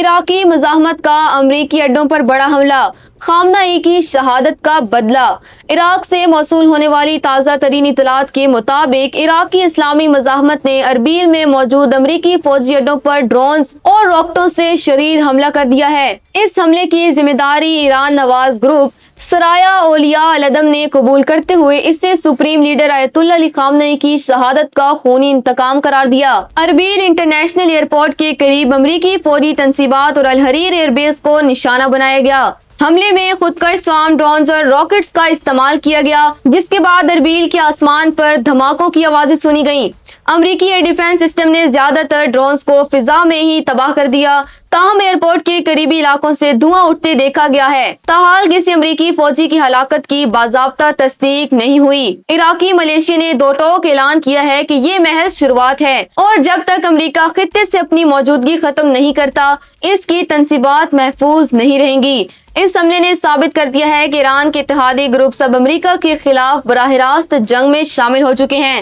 عراقی مزاحمت کا امریکی اڈوں پر بڑا حملہ، خامنہ ای کی شہادت کا بدلہ۔ عراق سے موصول ہونے والی تازہ ترین اطلاعات کے مطابق عراقی اسلامی مزاحمت نے اربیل میں موجود امریکی فوجی اڈوں پر ڈرونز اور راکٹوں سے شدید حملہ کر دیا ہے۔ اس حملے کی ذمہ داری ایران نواز گروپ سرایہ اولیاء العدم نے قبول کرتے ہوئے اسے سپریم لیڈر آیت اللہ علی خامنہ ای کی شہادت کا خونی انتقام قرار دیا۔ اربیل انٹرنیشنل ایئرپورٹ کے قریب امریکی فوجی تنصیبات اور الحریر ایئر بیس کو نشانہ بنایا گیا۔ حملے میں خودکش سوام ڈرونز اور راکٹس کا استعمال کیا گیا، جس کے بعد اربیل کے آسمان پر دھماکوں کی آوازیں سنی گئیں۔ امریکی ایئر ڈیفنس سسٹم نے زیادہ تر ڈرونز کو فضا میں ہی تباہ کر دیا، تاہم ایئرپورٹ کے قریبی علاقوں سے دھواں اٹھتے دیکھا گیا ہے۔ تاحال کسی امریکی فوجی کی ہلاکت کی باضابطہ تصدیق نہیں ہوئی۔ عراقی ملیشیا نے دو ٹوک اعلان کیا ہے کہ یہ محض شروعات ہے اور جب تک امریکہ خطے سے اپنی موجودگی ختم نہیں کرتا، اس کی تنصیبات محفوظ نہیں رہیں گی۔ اس حملے نے ثابت کر دیا ہے کہ ایران کے اتحادی گروپ سب امریکہ کے خلاف براہ راست جنگ میں شامل ہو چکے ہیں۔